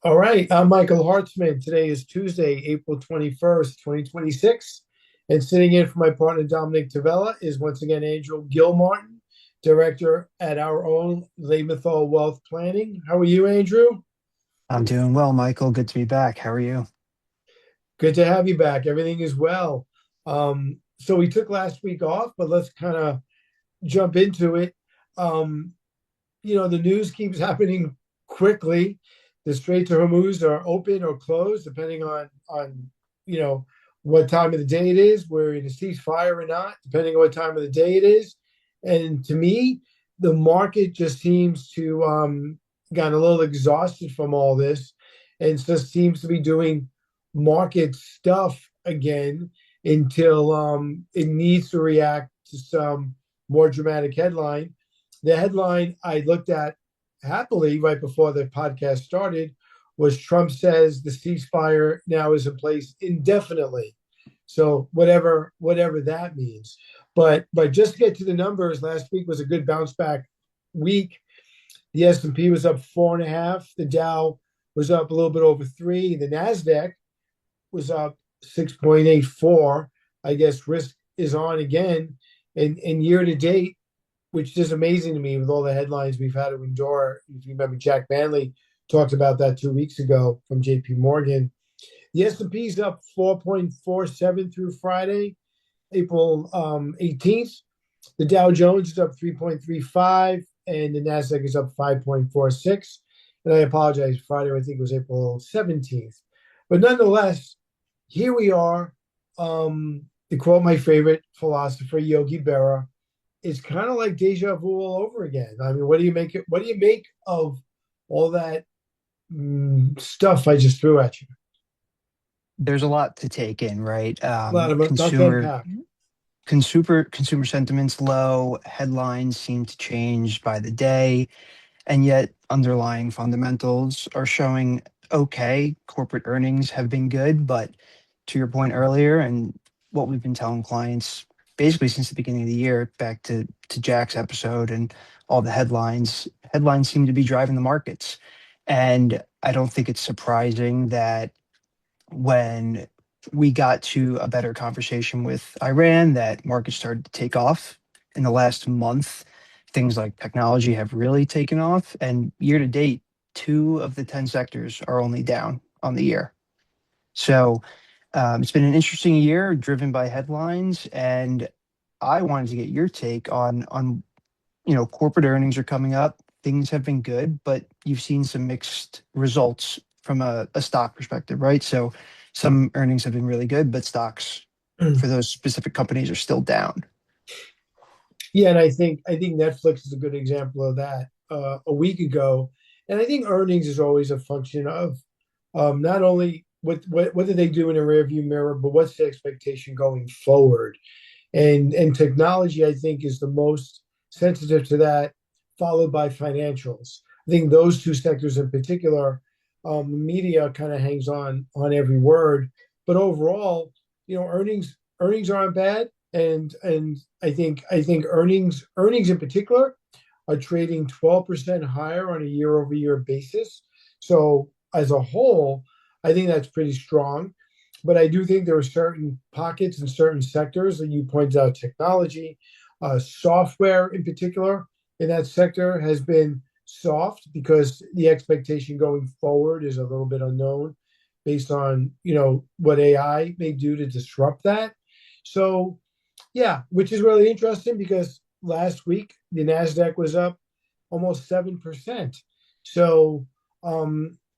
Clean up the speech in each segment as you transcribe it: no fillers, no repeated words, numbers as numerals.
All right, I'm Michael Hartzman. Today is Tuesday, April 21st, 2026. And sitting in for my partner Dominic Tavella is once again Andrew Gilmartin, Director at our own Lebenthal Wealth Planning. How are you, Andrew? I'm doing well, Michael. Good to be back. How are you? Good to have you back. Everything is well. So we took last week off, but let's kind of jump into it. Um, the news keeps happening quickly. The Straits of Hormuz are open or closed, depending on you know what time of the day it is. We're in a ceasefire or not, depending on what time of the day it is. And to me, the market just seems to gotten a little exhausted from all this, and just seems to be doing market stuff again until it needs to react to some more dramatic headline. The headline I looked at happily right before the podcast started was Trump says the ceasefire now is in place indefinitely. So whatever that means. But just to get to the numbers, last week was a good bounce back week. The S&P was up 4.5. The Dow was up a little bit over 3. The Nasdaq was up 6.84. I guess risk is on again. And year to date, which is amazing to me with all the headlines we've had to endure. If you remember, Jack Manley talked about that 2 weeks ago from JP Morgan. The S&P is up 4.47 through Friday, April 18th. The Dow Jones is up 3.35, and the Nasdaq is up 5.46. And I apologize, Friday, I think it was April 17th. But nonetheless, here we are. To quote my favorite philosopher, Yogi Berra, it's kind of like deja vu all over again. I mean, what do you make of all that stuff I just threw at you? There's a lot to take in, right? A lot of not to unpack. Consumer sentiment's low, headlines seem to change by the day, and yet underlying fundamentals are showing okay. Corporate earnings have been good, but to your point earlier, and what we've been telling clients basically since the beginning of the year, back to Jack's episode and all the headlines seem to be driving the markets. And I don't think it's surprising that when we got to a better conversation with Iran, that markets started to take off in the last month. Things like technology have really taken off, and year to date, two of the 10 sectors are only down on the year. So it's been an interesting year driven by headlines, and I wanted to get your take on corporate earnings are coming up. Things have been good, but you've seen some mixed results from a stock perspective, right? So some earnings have been really good, but stocks for those specific companies are still down. Yeah, and I think Netflix is a good example of that. A week ago, and I think earnings is always a function of not only what did they do in a rearview mirror, but what's the expectation going forward. And technology, I think, is the most sensitive to that, followed by financials. I think those two sectors in particular, media kind of hangs on every word. But overall, earnings aren't bad, and I think earnings in particular are trading 12% higher on a year-over-year basis. So as a whole, I think that's pretty strong. But I do think there are certain pockets and certain sectors that you pointed out, technology, software in particular, in that sector has been soft because the expectation going forward is a little bit unknown based on, what AI may do to disrupt that. So, yeah, which is really interesting because last week the Nasdaq was up almost 7%. So,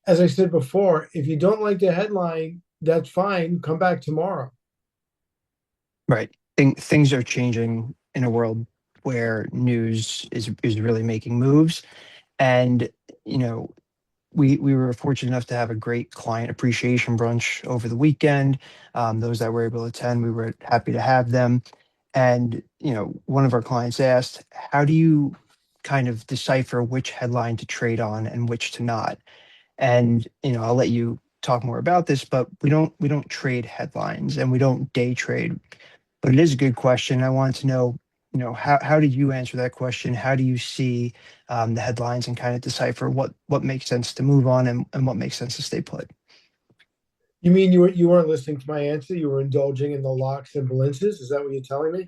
as I said before, if you don't like the headline, that's fine. Come back tomorrow. Right. Things are changing in a world where news is really making moves. And, you know, we were fortunate enough to have a great client appreciation brunch over the weekend. Those that were able to attend, we were happy to have them. And, one of our clients asked, how do you kind of decipher which headline to trade on and which to not? And, I'll let you talk more about this, but we don't trade headlines and we don't day trade. But it is a good question. I wanted to know, how do you answer that question? How do you see the headlines and kind of decipher what makes sense to move on and what makes sense to stay put? You mean you weren't listening to my answer? You were indulging in the locks and balances? Is that what you're telling me?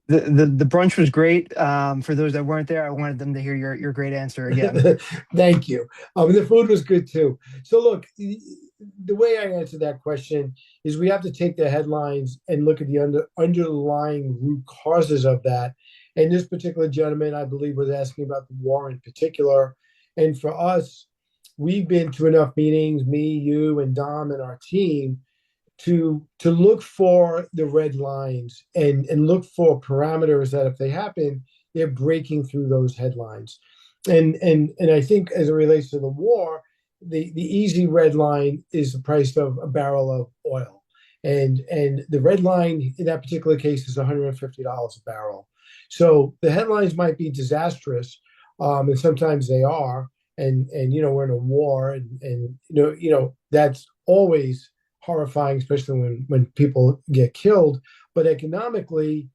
The brunch was great. For those that weren't there, I wanted them to hear your great answer again. Thank you. The food was good too. So look, the way I answer that question is we have to take the headlines and look at the underlying root causes of that. And this particular gentleman, I believe, was asking about the war in particular. And for us, we've been to enough meetings, me, you, and Dom and our team, to look for the red lines and look for parameters that if they happen, they're breaking through those headlines. And I think as it relates to the war, the easy red line is the price of a barrel of oil. And the red line in that particular case is $150 a barrel. So the headlines might be disastrous, and sometimes they are. And we're in a war, and that's always horrifying, especially when people get killed. But economically,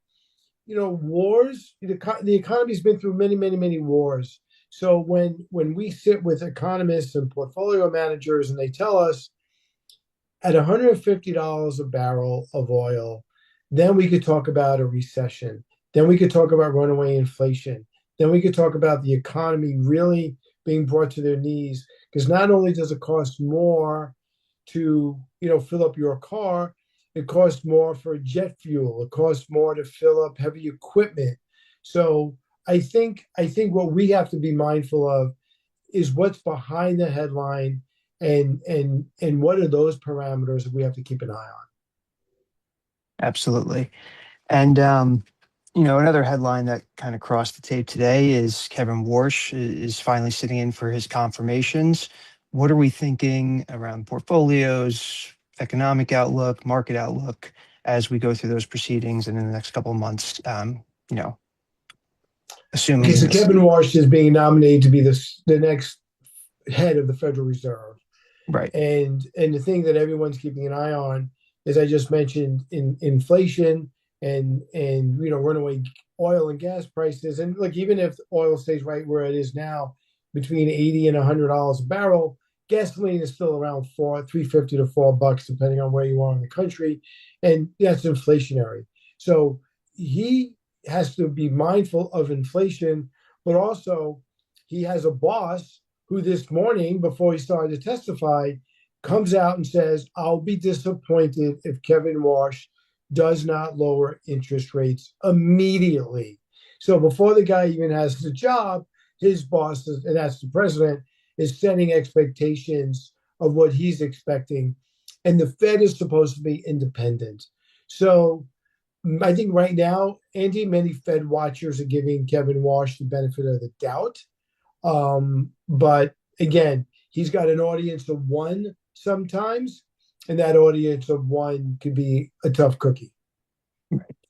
wars, the economy's been through many, many, many wars. So when we sit with economists and portfolio managers and they tell us at $150 a barrel of oil, then we could talk about a recession. Then we could talk about runaway inflation. Then we could talk about the economy really being brought to their knees. Because not only does it cost more to fill up your car, it costs more for jet fuel. It costs more to fill up heavy equipment. So I think what we have to be mindful of is what's behind the headline, and what are those parameters that we have to keep an eye on. Absolutely. And another headline that kind of crossed the tape today is Kevin Warsh is finally sitting in for his confirmations. What are we thinking around portfolios, economic outlook, market outlook as we go through those proceedings and in the next couple of months? You know, Okay, assuming so this, Kevin Warsh is being nominated to be the next head of the Federal Reserve. right? And the thing that everyone's keeping an eye on, as I just mentioned, in inflation and runaway oil and gas prices. And look, even if oil stays right where it is now, between 80 and $100 a barrel, gasoline is still around 3.50 to $4, depending on where you are in the country, and that's inflationary. So he has to be mindful of inflation, but also he has a boss who this morning, before he started to testify, comes out and says, I'll be disappointed if Kevin Warsh does not lower interest rates immediately. So before the guy even has the job, his boss, and that's the president, is setting expectations of what he's expecting. And the Fed is supposed to be independent. So I think right now, Andy, many Fed watchers are giving Kevin Warsh the benefit of the doubt. But again, he's got an audience of one sometimes, and that audience of one could be a tough cookie.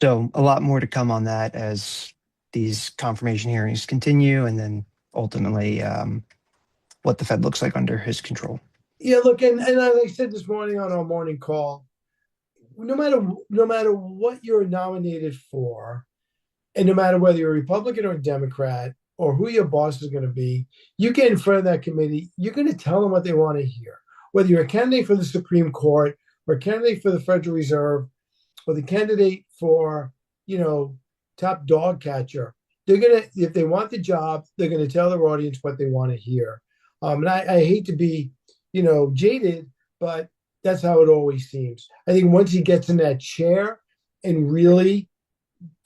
So a lot more to come on that as these confirmation hearings continue, and then ultimately what the Fed looks like under his control. Yeah, look, and as I said this morning on our morning call, no matter what you're nominated for, and no matter whether you're a Republican or a Democrat or who your boss is going to be, you get in front of that committee, you're going to tell them what they want to hear. Whether you're a candidate for the Supreme Court or a candidate for the Federal Reserve or the candidate for, top dog catcher, they're going to, if they want the job, they're going to tell their audience what they want to hear. And I hate to be, jaded, but that's how it always seems. I think once he gets in that chair and really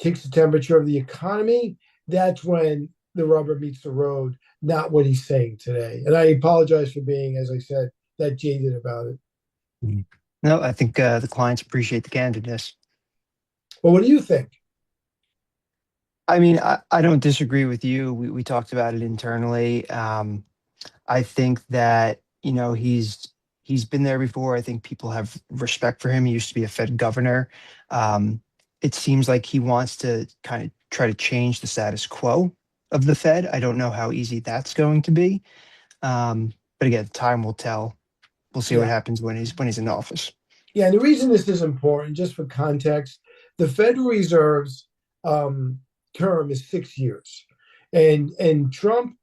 takes the temperature of the economy, that's when the rubber meets the road, not what he's saying today. And I apologize for being, as I said, that jaded about it. Mm. No, I think the clients appreciate the candidness. Well, what do you think? I mean, I don't disagree with you. We talked about it internally. I think that he's been there before. I think people have respect for him. He used to be a Fed governor. Um, it seems like he wants to kind of try to change the status quo of the Fed. I don't know how easy that's going to be. But again, time will tell. We'll see what Yeah. happens when he's in office. Yeah. And the reason this is important, just for context, the Federal Reserve's term is 6 years, and Trump,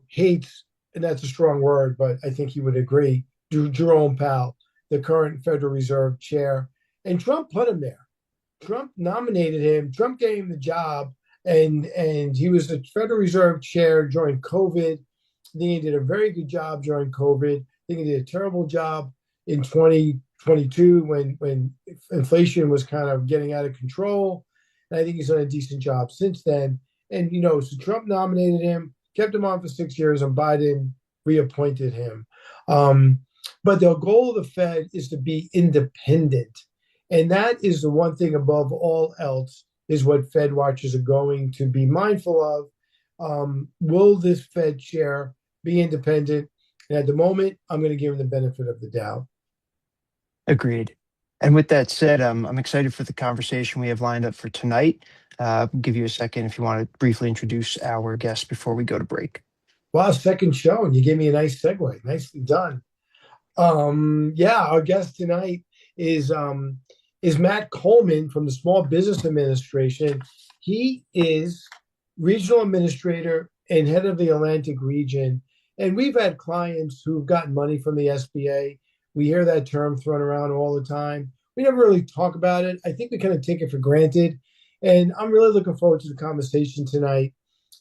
hates, and that's a strong word, but I think he would agree. Jerome Powell, the current Federal Reserve chair, and Trump put him there. Trump nominated him. Trump gave him the job, and he was the Federal Reserve chair during COVID. I think he did a very good job during COVID. I think he did a terrible job in 2022 when inflation was kind of getting out of control. And I think he's done a decent job since then. And so Trump nominated him, kept him on for 6 years, and Biden reappointed him. But the goal of the Fed is to be independent. And that is the one thing above all else is what Fed watchers are going to be mindful of. Will this Fed chair be independent? And at the moment, I'm going to give him the benefit of the doubt. Agreed. And with that said, I'm excited for the conversation we have lined up for tonight. Give you a second if you want to briefly introduce our guest before we go to break. Wow, second show, and you gave me a nice segue. Nicely done. Our guest tonight is Matt Coleman from the Small Business Administration. He is Regional Administrator and head of the Atlantic region. And we've had clients who've gotten money from the SBA. We hear that term thrown around all the time. We never really talk about it. I think we kind of take it for granted. And I'm really looking forward to the conversation tonight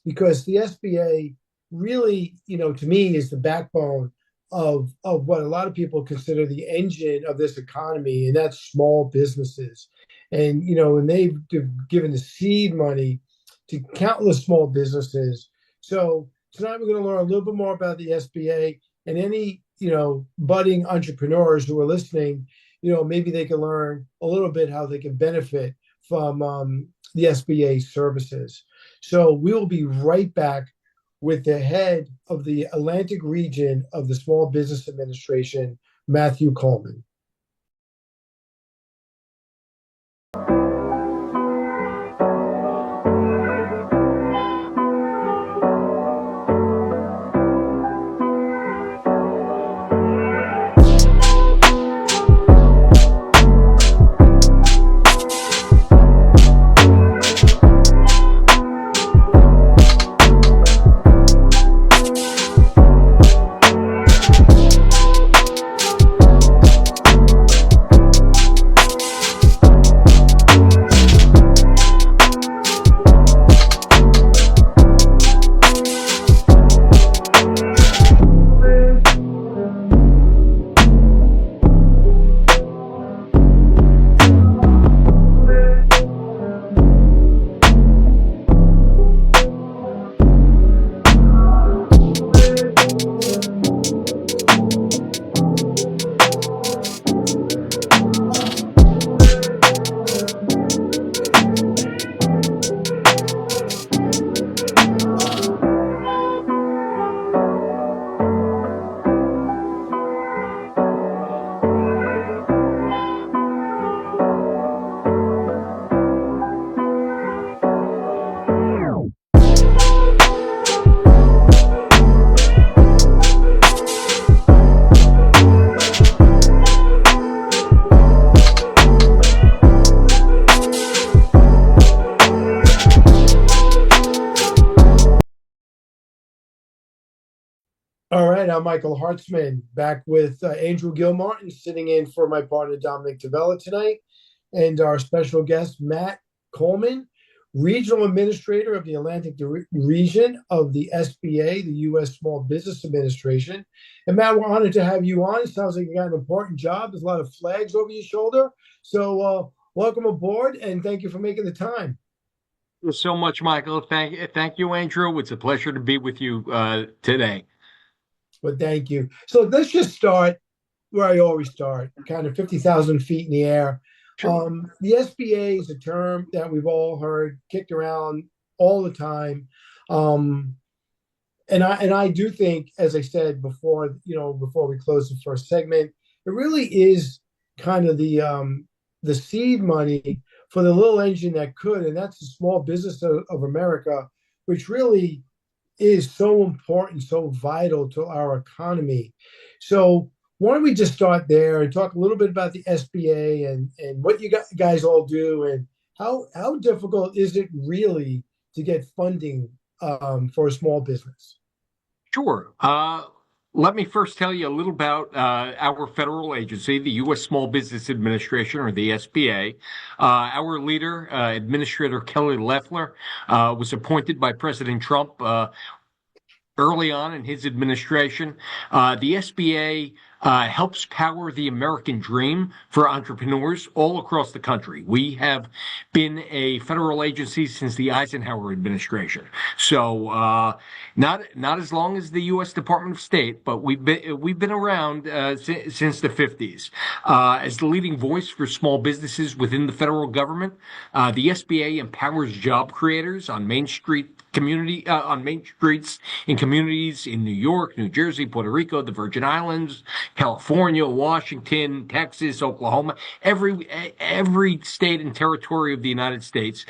because the SBA really, to me, is the backbone of what a lot of people consider the engine of this economy, and that's small businesses. And, and they've given the seed money to countless small businesses. So tonight we're going to learn a little bit more about the SBA, and any, budding entrepreneurs who are listening, maybe they can learn a little bit how they can benefit from the SBA services. So we will be right back with the head of the Atlantic region of the Small Business Administration, Matthew Coleman. All right, I'm Michael Hartzman, back with Andrew Gilmartin, sitting in for my partner Dominic Tavella tonight, and our special guest, Matt Coleman, Regional Administrator of the Atlantic region of the SBA, the U.S. Small Business Administration. And Matt, we're honored to have you on. It sounds like you got an important job. There's a lot of flags over your shoulder. So welcome aboard, and thank you for making the time. Thank you so much, Michael. Thank you, Andrew. It's a pleasure to be with you today. Well, thank you. So let's just start where I always start, kind of 50,000 feet in the air. Sure. The SBA is a term that we've all heard kicked around all the time. And I do think, as I said before, before we close the first segment, it really is kind of the seed money for the little engine that could, and that's the small business of America, which really is so important, so vital to our economy. So why don't we just start there and talk a little bit about the SBA and what you guys all do, how difficult is it really to get funding for a small business? Sure. Let me first tell you a little about our federal agency, the U.S. Small Business Administration, or the SBA. Our leader, Administrator Kelly Loeffler, was appointed by President Trump early on in his administration. The SBA helps power the American dream for entrepreneurs all across the country. We have been a federal agency since the Eisenhower administration, so not as long as the U.S. Department of State, but we've been around since the 50s. As the leading voice for small businesses within the federal government, the SBA empowers job creators on Main streets in communities in New York, New Jersey, Puerto Rico, the Virgin Islands, California, Washington, Texas, Oklahoma, every state and territory of the United States.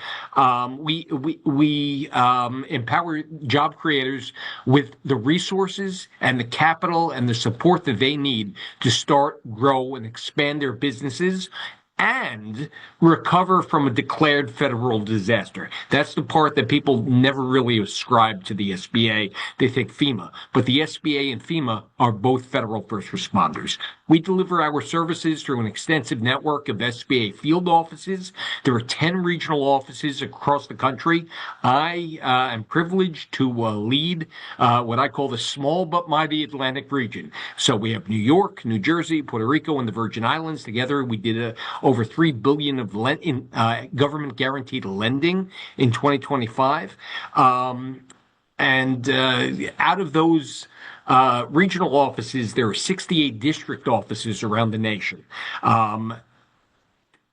We empower job creators with the resources and the capital and the support that they need to start, grow, and expand their businesses and recover from a declared federal disaster. That's the part that people never really ascribe to the SBA. They think FEMA, but the SBA and FEMA are both federal first responders. We deliver our services through an extensive network of SBA field offices. There are 10 regional offices across the country. I am privileged to lead what I call the small but mighty Atlantic region. So we have New York, New Jersey, Puerto Rico, and the Virgin Islands. Together, we did over $3 billion of government guaranteed lending in 2025. And out of those regional offices, there are 68 district offices around the nation.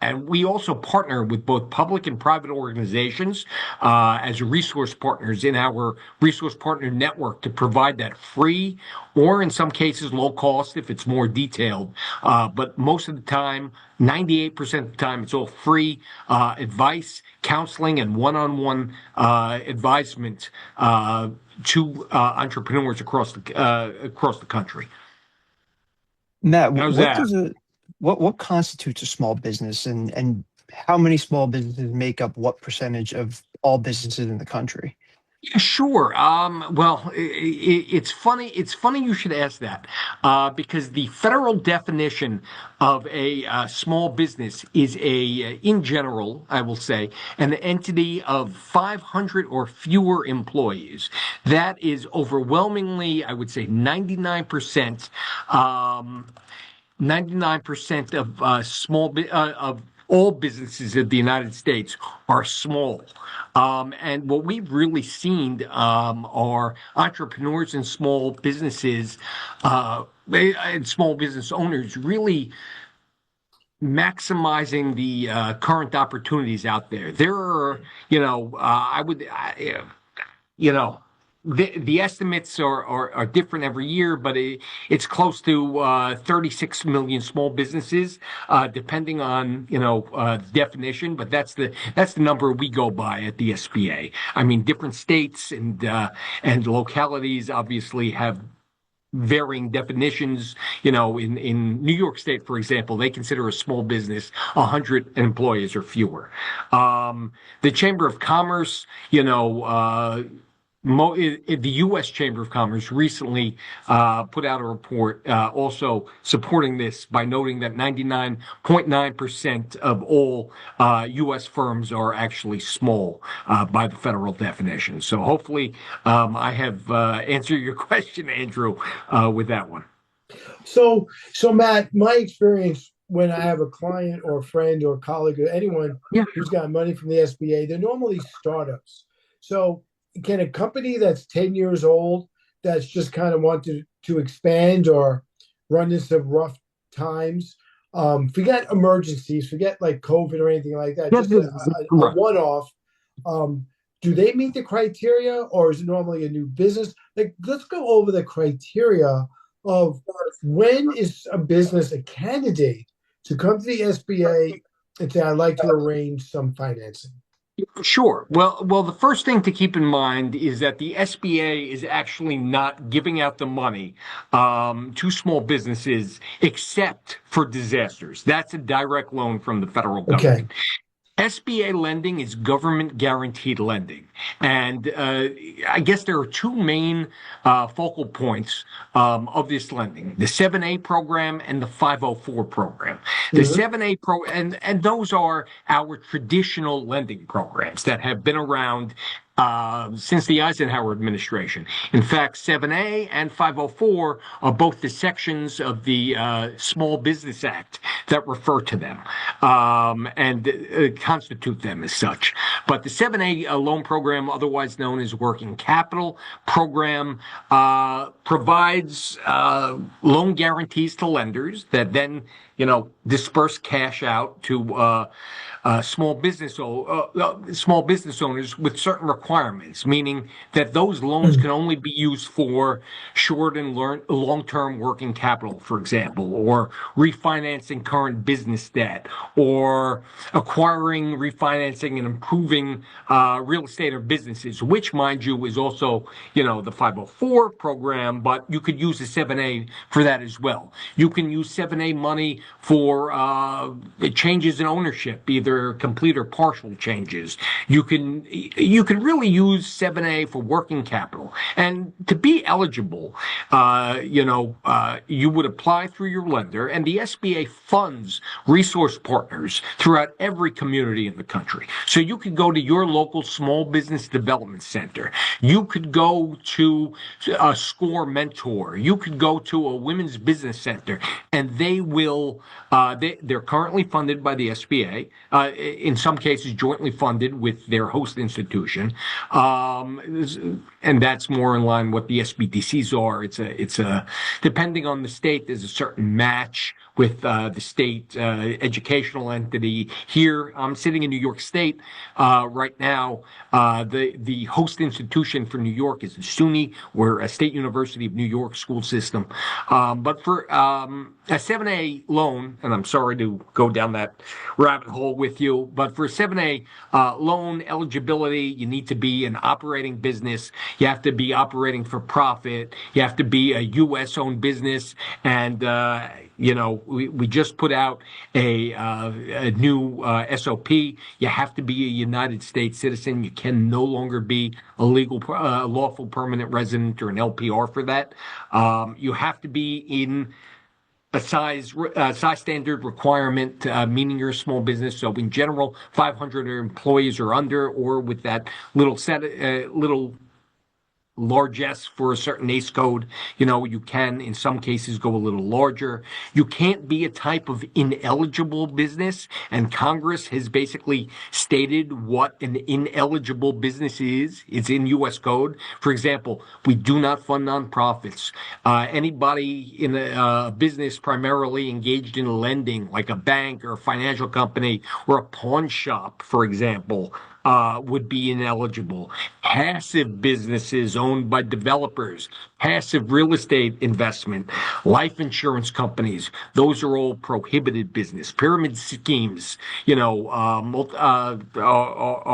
And we also partner with both public and private organizations as resource partners in our resource partner network to provide that free or in some cases low cost if it's more detailed. But most of the time, 98% of the time, it's all free advice, counseling, and one-on-one advisement to entrepreneurs across the country. Matt, How's what that? does what constitutes a small business, and how many small businesses make up what percentage of all businesses in the country? Yeah, sure. Well, it's funny. It's funny you should ask that because the federal definition of a small business is in general, I will say, an entity of 500 or fewer employees. That is overwhelmingly, I would say, 99%. 99% of of all businesses in the United States are small. And what we've really seen are entrepreneurs and small businesses and small business owners really maximizing the current opportunities out there. There are, you know, the estimates are different every year, but it's close to 36 million small businesses, depending on definition. But that's the number we go by at the SBA. I mean, different states and localities obviously have varying definitions. In New York State, for example, they consider a small business 100 employees or fewer. The Chamber of Commerce, the U.S. Chamber of Commerce recently put out a report also supporting this by noting that 99.9% of all U.S. firms are actually small by the federal definition. So hopefully I have answered your question, Andrew, with that one. So Matt, my experience when I have a client or a friend or colleague or anyone Yeah. who's got money from the SBA, they're normally startups. So can a company that's 10 years old that's just kind of wanted to expand or run into some rough times, forget emergencies, forget like COVID or anything like that, just a Right. one-off, do they meet the criteria or is it normally a new business? Like, let's go over the criteria of when is a business a candidate to come to the SBA and say, I'd like to arrange some financing. Sure. Well, the first thing to keep in mind is that the SBA is actually not giving out the money to small businesses except for disasters. That's a direct loan from the federal Okay. government. SBA lending is government guaranteed lending. And I guess there are two main focal points of this lending, the 7A program and the 504 program. The Mhm. 7A and those are our traditional lending programs that have been around since the Eisenhower administration. In fact, 7A and 504 are both the sections of the Small Business Act that refer to them and constitute them as such. But the 7A loan program, otherwise known as working capital program, provides loan guarantees to lenders that then, disperse cash out to small business owners with certain requirements, meaning that those loans can only be used for short and long-term working capital, for example, or refinancing current business debt, or acquiring, refinancing, and improving real estate or businesses, which, mind you, is also, the 504 program, but you could use the 7A for that as well. You can use 7A money for changes in ownership, either complete or partial changes. You can really use 7A for working capital. And to be eligible, you would apply through your lender, and the SBA funds resource partners throughout every community in the country. So you could go to your local small business development center. You could go to a SCORE mentor. You could go to a women's business center, and they will. They're currently funded by the SBA. In some cases, jointly funded with their host institution, and that's more in line with what the SBDCs are. It's a depending on the state, there's a certain match with the state educational entity. Here, I'm sitting in New York State right now. The host institution for New York is the SUNY, or a State University of New York school system. But for a 7A loan, and I'm sorry to go down that rabbit hole with you, but for a 7A loan eligibility, you need to be an operating business. You have to be operating for profit. You have to be a U.S. owned business. And, we just put out a new SOP. You have to be a United States citizen. You can no longer be a lawful permanent resident or an LPR for that. You have to be in a size standard requirement, meaning you're a small business. So in general, 500 employees or under, or with that little largesse for a certain ACE code. You can, in some cases, go a little larger. You can't be a type of ineligible business, and Congress has basically stated what an ineligible business is. It's in U.S. code. For example, we do not fund nonprofits. Anybody in a business primarily engaged in lending, like a bank or a financial company or a pawn shop, for example, would be ineligible. Passive businesses owned by developers, passive real estate investment, life insurance companies, those are all prohibited business. Pyramid schemes, are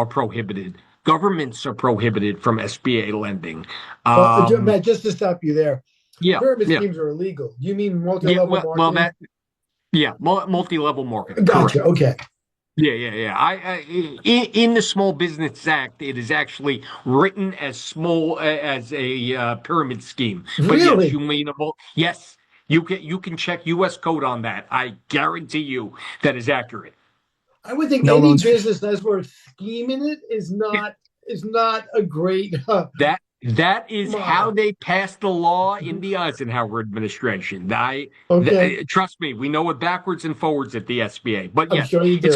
prohibited. Governments are prohibited from SBA lending. Matt, just to stop you there, Yeah, pyramid yeah, schemes are illegal. You mean yeah. multi-level marketing? Multi-level marketing. Gotcha. Correct. Okay. Yeah. In the Small Business Act, it is actually written as small as a pyramid scheme. But yes, Really? yes, you can check U.S. code on that. I guarantee you that is accurate. I would think No any loans. business that's where scheme in it is not a great That is how model. they passed the law in the Eisenhower administration. Okay, Trust me, we know it backwards and forwards at the SBA. But I'm yes, sure you do.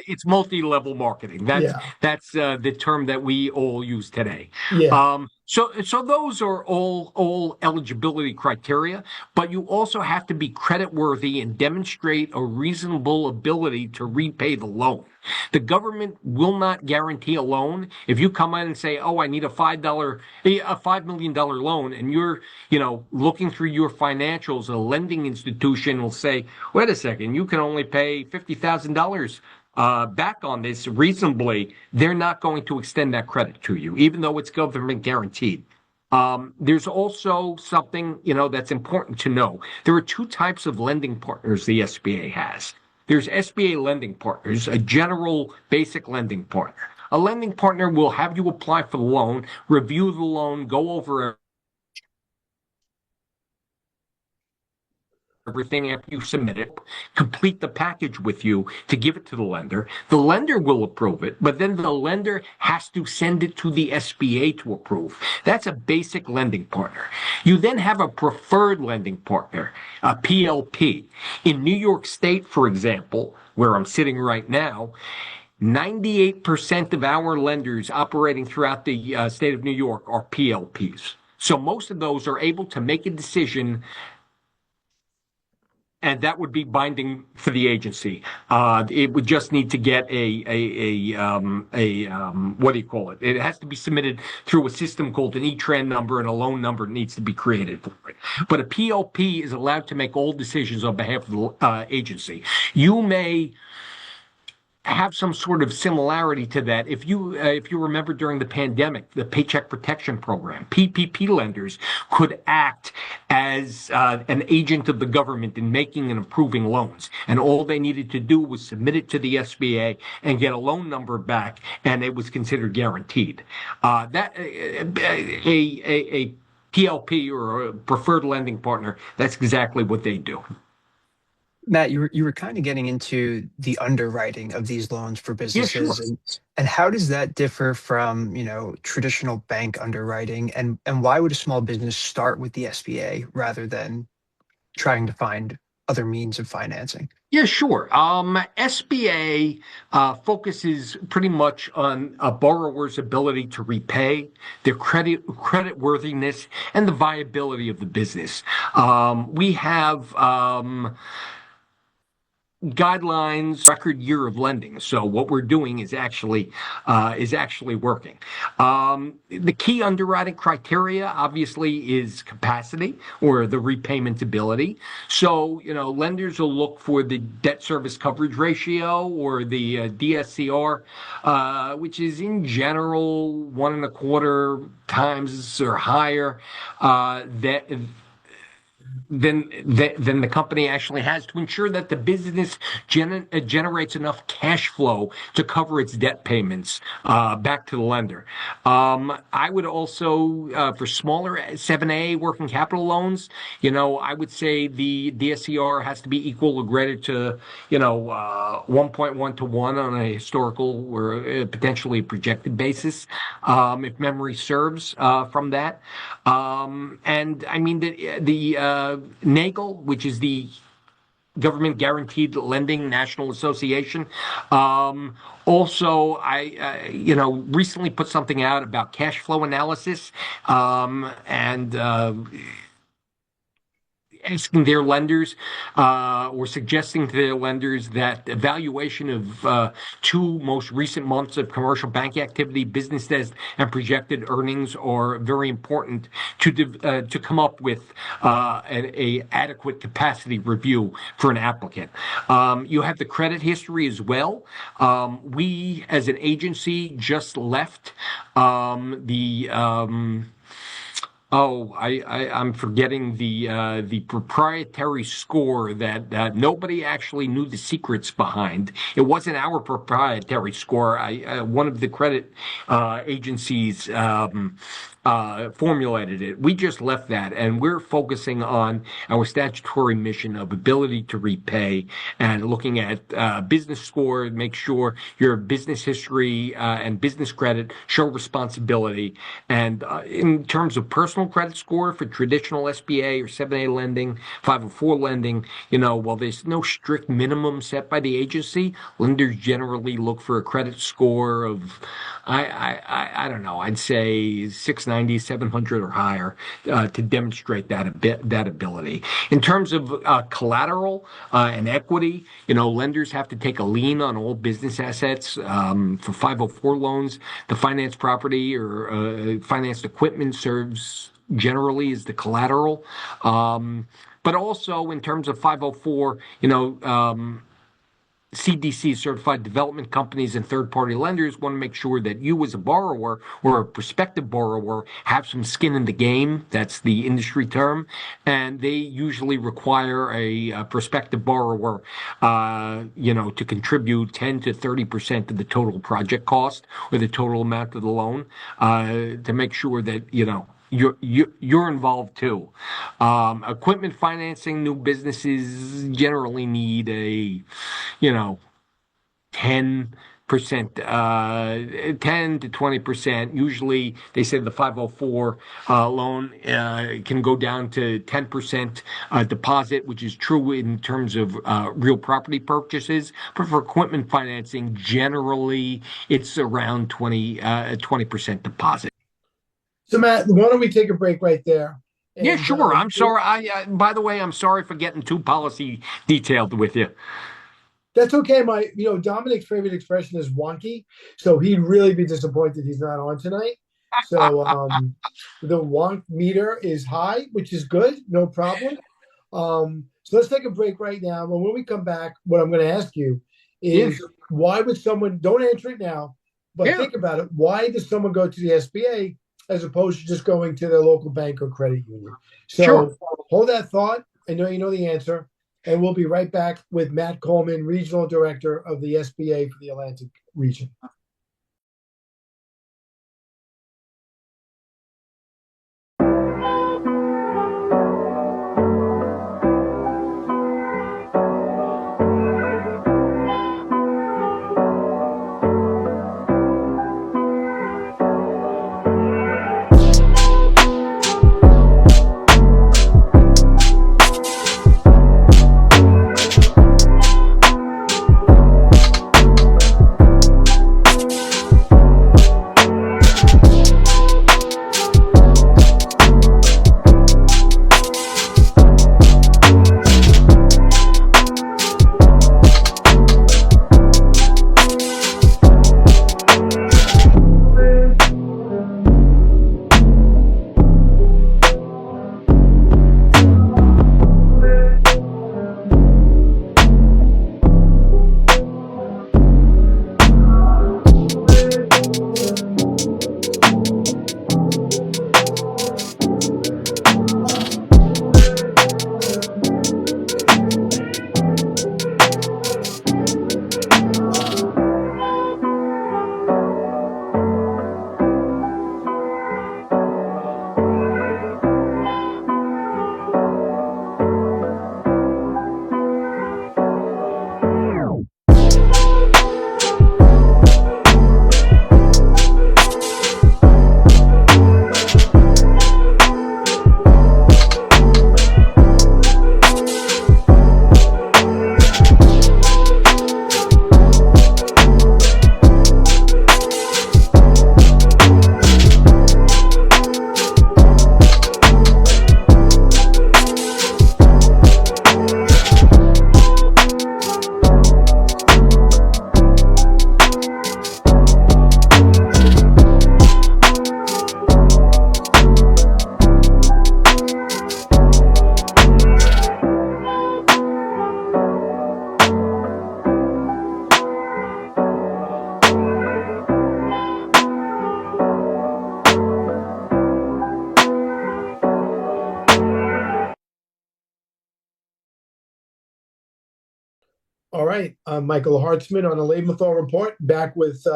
it's multi-level marketing. That's Yeah, that's the term that we all use today. yeah. So those are all eligibility criteria, but you also have to be credit worthy and demonstrate a reasonable ability to repay the loan. The government will not guarantee a loan. If you come in and say, "Oh, I need a $5 million loan," and you're, looking through your financials, a lending institution will say, "Wait a second, you can only pay $50,000 back on this reasonably." They're not going to extend that credit to you, even though it's government guaranteed. There's also something, that's important to know. There are two types of lending partners the SBA has. There's SBA lending partners, a general basic lending partner. A lending partner will have you apply for the loan, review the loan, go over everything after you submit it, complete the package with you to give it to the lender. The lender will approve it, but then the lender has to send it to the SBA to approve. That's a basic lending partner. You then have a preferred lending partner, a PLP. In New York State, for example, where I'm sitting right now, 98% of our lenders operating throughout the state of New York are PLPs. So most of those are able to make a decision, and that would be binding for the agency. It would just need to get what do you call it? It has to be submitted through a system called an E-Tran number, and a loan number needs to be created for it. But a PLP is allowed to make all decisions on behalf of the agency. You may have some sort of similarity to that. If you remember during the pandemic, the Paycheck Protection Program, PPP lenders could act as an agent of the government in making and approving loans, and all they needed to do was submit it to the SBA and get a loan number back, and it was considered guaranteed. A PLP, or a preferred lending partner, that's exactly what they do. Matt, you were kind of getting into the underwriting of these loans for Yeah, sure. businesses, and how does that differ from, traditional bank underwriting, and why would a small business start with the SBA rather than trying to find other means of financing? Yeah, sure. SBA focuses pretty much on a borrower's ability to repay, their credit worthiness, and the viability of the business. We have guidelines, record year of lending. So what we're doing is actually working. The key underwriting criteria, obviously, is capacity, or the repayment ability. So lenders will look for the debt service coverage ratio, or the DSCR, which is in general 1.25 times or higher. Than the company actually has, to ensure that the business generates enough cash flow to cover its debt payments back to the lender. I would also, for smaller 7A working capital loans, I would say the DSCR has to be equal or greater to 1.1 to 1 on a historical or potentially projected basis, if memory serves, from that. And I mean, the NAGLE, which is the Government Guaranteed Lending National Association. Also, I recently put something out about cash flow analysis, and asking their lenders, or suggesting to their lenders, that evaluation of 2 most recent months of commercial bank activity, business debt, and projected earnings are very important to come up with a adequate capacity review for an applicant. You have the credit history as well. We, as an agency, just left the I'm forgetting the proprietary score that nobody actually knew the secrets behind. It wasn't our proprietary score. One of the credit agencies formulated it. We just left that, and we're focusing on our statutory mission of ability to repay, and looking at business score, make sure your business history and business credit show responsibility. And in terms of personal credit score for traditional SBA or 7A lending, 504 lending, while there's no strict minimum set by the agency, lenders generally look for a credit score of, I don't know, I'd say 690, 700 or higher, to demonstrate that ability. In terms of collateral and equity, lenders have to take a lien on all business assets. For 504 loans, the finance property or financed equipment serves generally as the collateral. But also in terms of 504, CDC certified development companies and third-party lenders want to make sure that you as a borrower or a prospective borrower have some skin in the game. That's the industry term. And they usually require a prospective borrower, to contribute 10 to 30% of the total project cost or the total amount of the loan, to make sure that, you're involved too. Equipment financing, new businesses generally need a, 10%, 10 to 20%. Usually they say the 504 loan can go down to 10% deposit, which is true in terms of real property purchases. But for equipment financing, generally it's around 20% deposit. So Matt, why don't we take a break right there? Yeah, And sure. I'm sorry. By the way, I'm sorry for getting too policy detailed with you. that's okay. Dominic's favorite expression is wonky, so he'd really be disappointed he's not on tonight. So the wonk meter is high, which is good, no problem. So let's take a break right now. And when we come back, what I'm going to ask you is why would someone, don't answer it now, but think about it. Why does someone go to the SBA as opposed to just going to their local bank or credit union? So hold that thought. I know you know the answer. And we'll be right back with Matt Coleman, Regional Director of the SBA for the Atlantic region. All right, I'm Michael Hartzman on the Lebenthal Report, back with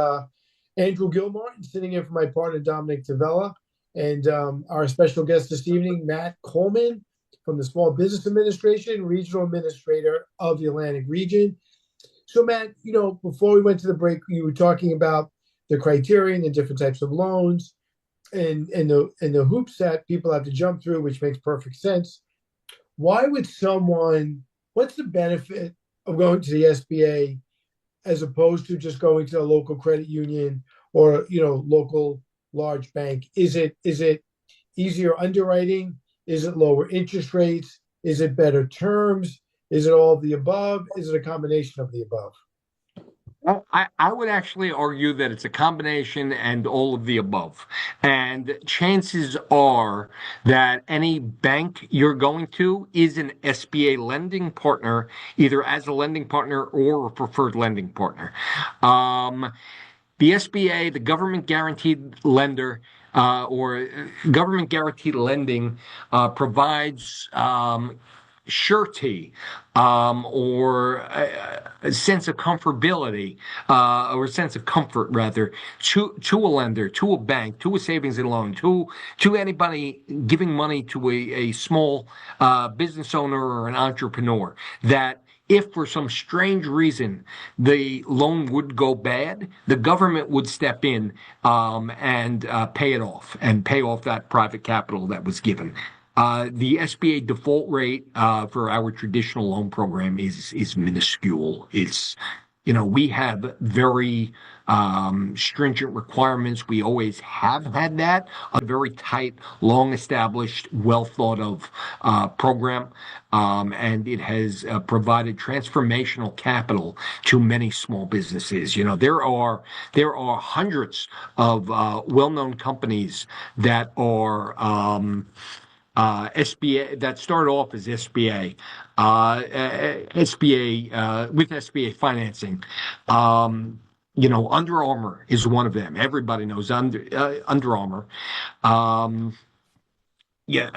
Andrew Gilmartin, sitting in for my partner Dominic Tavella, and our special guest this evening, Matt Coleman from the Small Business Administration, Regional Administrator of the Atlantic region. So Matt, before we went to the break, you were talking about the criteria and the different types of loans and the hoops that people have to jump through, which makes perfect sense. Why would what's the benefit of going to the SBA as opposed to just going to a local credit union or local large bank? Is it easier underwriting? Is it lower interest rates? Is it better terms? Is it all of the above? Is it a combination of the above? Well, I would actually argue that it's a combination and all of the above. And chances are that any bank you're going to is an SBA lending partner, either as a lending partner or a preferred lending partner. Um, the SBA, the government guaranteed lender, or government guaranteed lending, provides surety, or a sense of comfortability, or a sense of comfort rather, to a lender, to a bank, to a savings and loan, to anybody giving money to a small business owner or an entrepreneur, that if for some strange reason the loan would go bad, the government would step in, and pay it off and pay off that private capital that was given. The SBA default rate for our traditional loan program is minuscule. We have very stringent requirements. We always have had that. A very tight, long established, well thought of program. And it has provided transformational capital to many small businesses. There are hundreds of well-known companies that are SBA, that start off as SBA, with SBA financing. Under Armour is one of them. Everybody knows Under Armour. Um, yeah,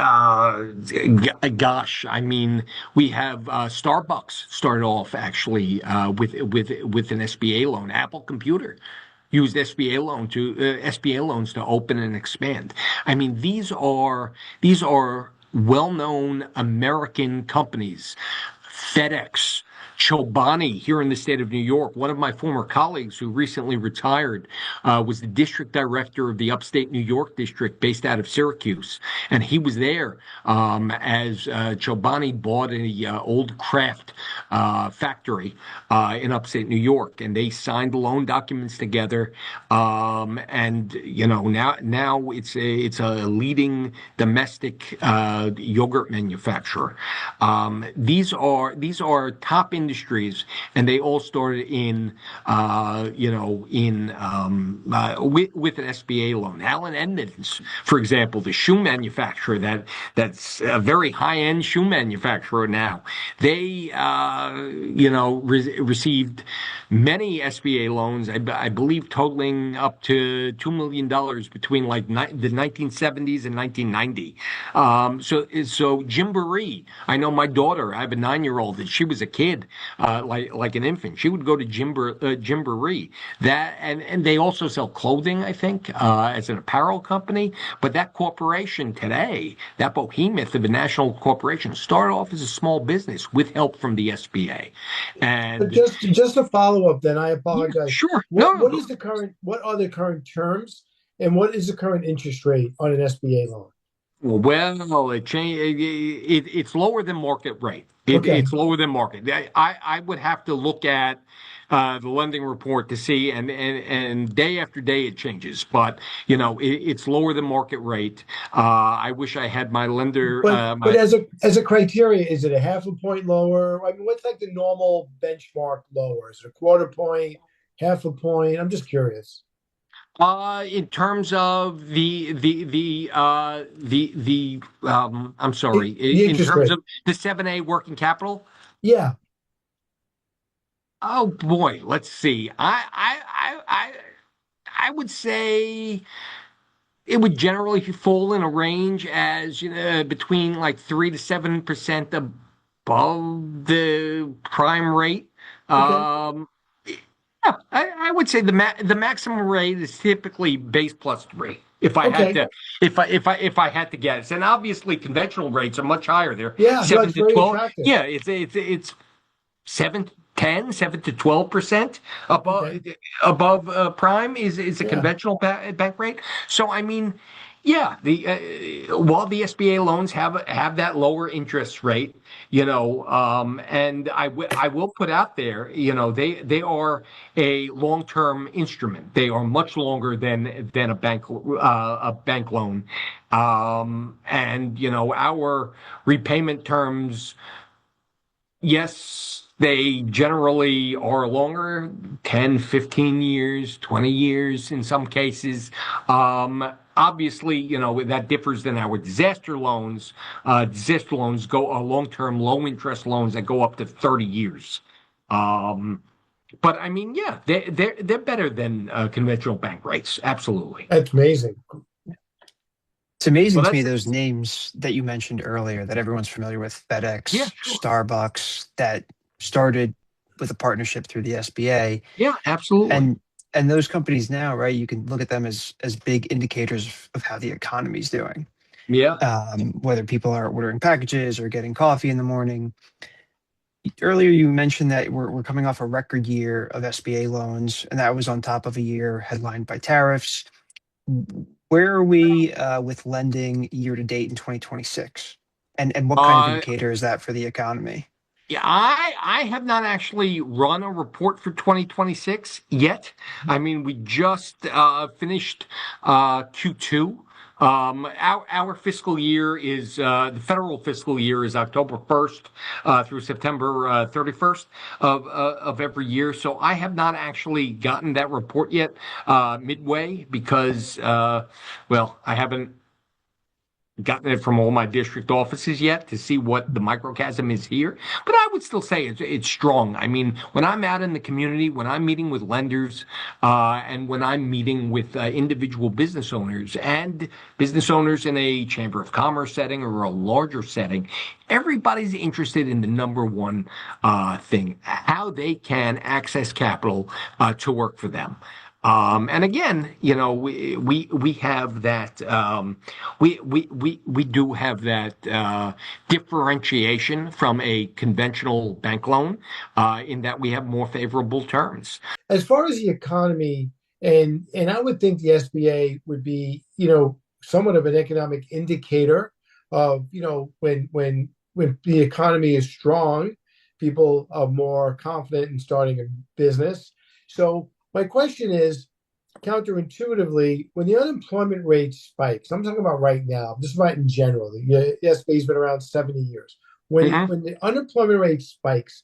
gosh, I mean, we have Starbucks started off actually with an SBA loan. Apple Computer used SBA loans to open and expand. I mean, these are well-known American companies. FedEx, Chobani here in the state of New York. One of my former colleagues who recently retired was the district director of the upstate New York district based out of Syracuse. And he was there as Chobani bought a old craft factory in upstate New York. And they signed the loan documents together. And now it's a leading domestic yogurt manufacturer. These are top industries, and they all started with an SBA loan. Allen Edmonds, for example, the shoe manufacturer that's a very high-end shoe manufacturer now. They received many SBA loans, I believe, totaling up to $2 million between like the 1970s and 1990. So Gymboree. I know my daughter. I have a 9-year-old, and she was a kid, like an infant. She would go to Gymboree. And they also sell clothing, I think, as an apparel company. But that corporation today, that behemoth of a national corporation, started off as a small business with help from the SBA. But And just a follow up, then I yeah, apologize. sure, What no, what no. is the current? What are the current terms, and what is the current interest rate on an SBA loan? Well, it's lower than market rate. Okay, It's lower than market. I would have to look at the lending report to see, and day after day it changes. But it's lower than market rate. I wish I had my lender. but as a criteria, is it a half a point lower? I mean, what's like the normal benchmark lower? Is it a quarter point, half a point? I'm just curious. In terms of I'm sorry, The in interest terms rate. of the 7A working capital. Yeah. Oh boy, let's see. I would say it would generally fall in a range as between like 3 to 7% above the prime rate. Okay. Um, yeah, I would say the maximum rate is typically base plus three. If I had Okay. to, if I had to guess, and obviously conventional rates are much higher. They're Yeah. No, seven it's to very 12. attractive. Yeah, it's 7 to 12% above Okay. prime is a Yeah. conventional bank rate. So I mean, yeah, the while the SBA loans have that lower interest rate, and I will put out there, they are a long-term instrument. They are much longer than a bank loan, and our repayment terms. Yes, They generally are longer, 10, 15 years, 20 years in some cases. Obviously, that differs than our disaster loans. Disaster loans are long-term, low-interest loans that go up to 30 years. Um, but I mean, yeah, they're better than conventional bank rates. Absolutely. That's amazing. It's amazing Well, to me that's those names that you mentioned earlier that everyone's familiar with, yeah, FedEx, sure. Starbucks, that started with a partnership through the SBA. Yeah, absolutely. And those companies now, right, you can look at them as big indicators of how the economy's doing. Yeah. Whether people are ordering packages or getting coffee in the morning. Earlier, you mentioned that we're coming off a record year of SBA loans, and that was on top of a year headlined by tariffs. Where are we with lending year to date in 2026? And what kind of Uh, indicator is that for the economy? Yeah, I have not actually run a report for 2026 yet. I mean, we just finished Q2. Our fiscal year is the federal fiscal year is October 1st through September 31st of every year. So I have not actually gotten that report yet midway because well, I haven't gotten it from all my district offices yet to see what the microcosm is here, but I would still say it's strong. I mean, when I'm out in the community, when I'm meeting with lenders, and when I'm meeting with individual business owners in a chamber of commerce setting or a larger setting, everybody's interested in the number one thing: how they can access capital to work for them. And again, we have that we do have that differentiation from a conventional bank loan in that we have more favorable terms. As far as the economy, and I would think the SBA would be, somewhat of an economic indicator of, when the economy is strong, people are more confident in starting a business. So my question is, counterintuitively, when the unemployment rate spikes, I'm talking about right now, just about in general, the SBA's been around 70 years. Mhm. When the unemployment rate spikes,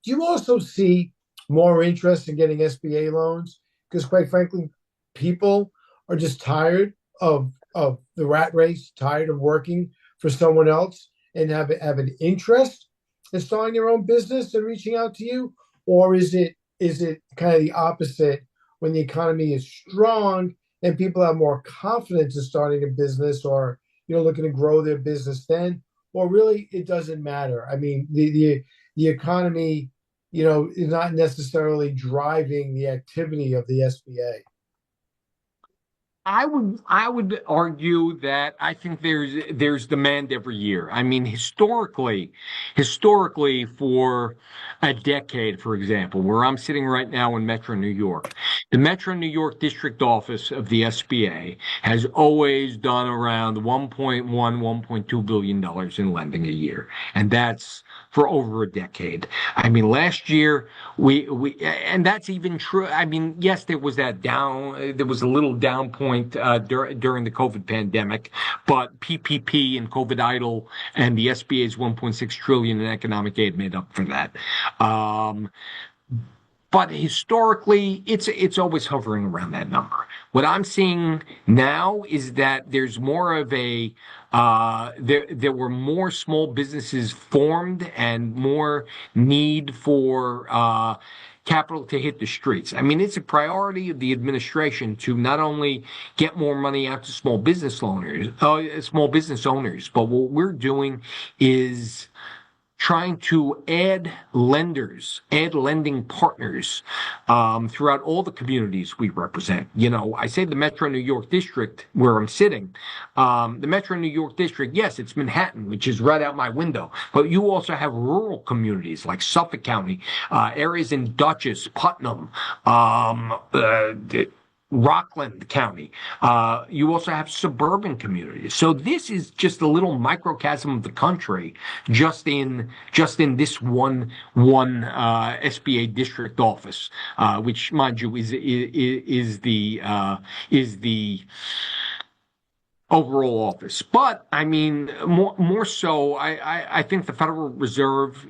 do you also see more interest in getting SBA loans? Because quite frankly, people are just tired of the rat race, tired of working for someone else, and have an interest in starting their own business and reaching out to you? Or is it kind of the opposite? When the economy is strong and people have more confidence in starting a business, or looking to grow their business, then, or really it doesn't matter? I mean, the economy, is not necessarily driving the activity of the SBA. I would argue that I think there's demand every year. I mean, historically for a decade, for example, where I'm sitting right now in Metro New York, the Metro New York district office of the SBA has always done around 1.2 billion dollars in lending a year, and that's for over a decade. I mean, last year and that's even true. I mean, yes, there was a little down point during the COVID pandemic, but PPP and COVID idle and the SBA's 1.6 trillion in economic aid made up for that. Um, but historically, it's always hovering around that number. What I'm seeing now is that there's more of a there were more small businesses formed and more need for capital to hit the streets. I mean, it's a priority of the administration to not only get more money out to small business owners, but what we're doing is trying to add lending partners throughout all the communities we represent. I say the Metro New York district where I'm sitting. The Metro New York district, yes, it's Manhattan, which is right out my window, but you also have rural communities like Suffolk County, areas in Dutchess, Putnam, Rockland County. You also have suburban communities. So this is just a little microcosm of the country, just in this one SBA district office, which, mind you, is the overall office. But I mean, more so, I think the Federal Reserve,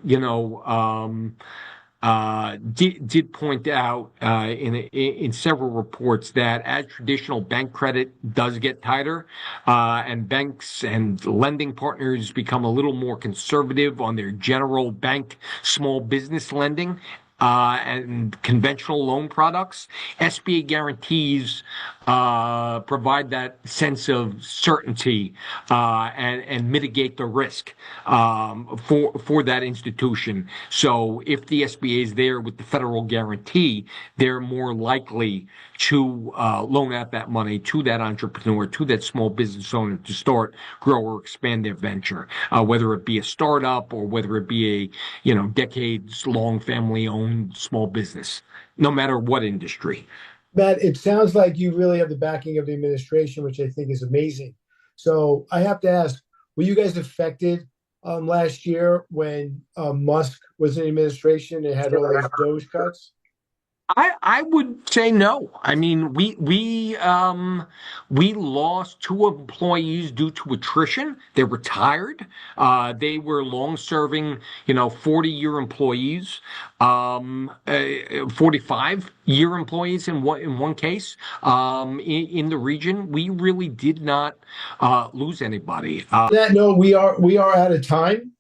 did point out in several reports that as traditional bank credit does get tighter, and banks and lending partners become a little more conservative on their general bank small business lending, and conventional loan products, SBA guarantees provide that sense of certainty, and mitigate the risk, for that institution. So if the SBA is there with the federal guarantee, they're more likely to loan out that money to that entrepreneur, to that small business owner to start, grow, or expand their venture, whether it be a startup or whether it be a decades long family owned small business, no matter what industry. Matt, it sounds like you really have the backing of the administration, which I think is amazing. So I have to ask, were you guys affected last year when Musk was in administration and had all those Doge cuts? I would say no. I mean, we lost two employees due to attrition. They retired. They were long-serving, 40-year employees, 45-year employees in one case. In the region, we really did not lose anybody. That no, we are out of time.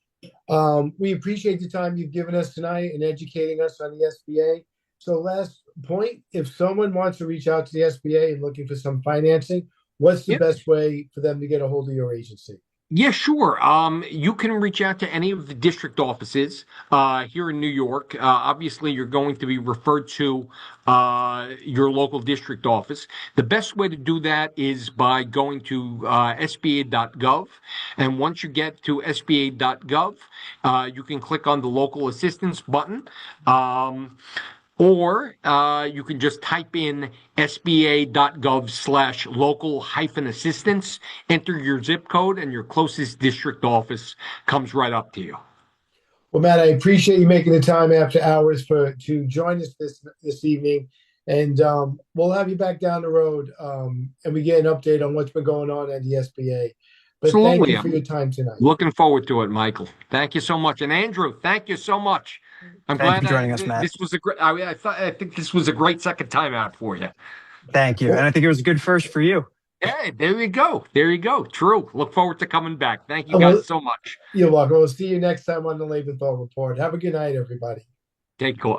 We appreciate the time you've given us tonight and educating us on the SBA. So last point, if someone wants to reach out to the SBA and looking for some financing, what's the Yeah. best way for them to get a hold of your agency? Yeah, sure. You can reach out to any of the district offices here in New York. Obviously, you're going to be referred to your local district office. The best way to do that is by going to SBA.gov. And once you get to SBA.gov, you can click on the local assistance button. Or you can just type in sba.gov/local-assistance, enter your zip code, and your closest district office comes right up to you. Well, Matt, I appreciate you making the time after hours to join us this evening, and we'll have you back down the road, and we get an update on what's been going on at the SBA. But thank Absolutely. you for your I'm time tonight. looking forward to it, Michael. Thank you so much. And Andrew, thank you so much. I'm Thank you glad for joining us, Matt. this was a great, I think this was a great second time out for you. Thank you. And Well, I think it was a good first for you. Hey, there you go. There you go. True. Look forward to coming back. Thank you well, guys so much. you're welcome. We'll see you next time on the Lebenthal Report. Have a good night, everybody. Take care.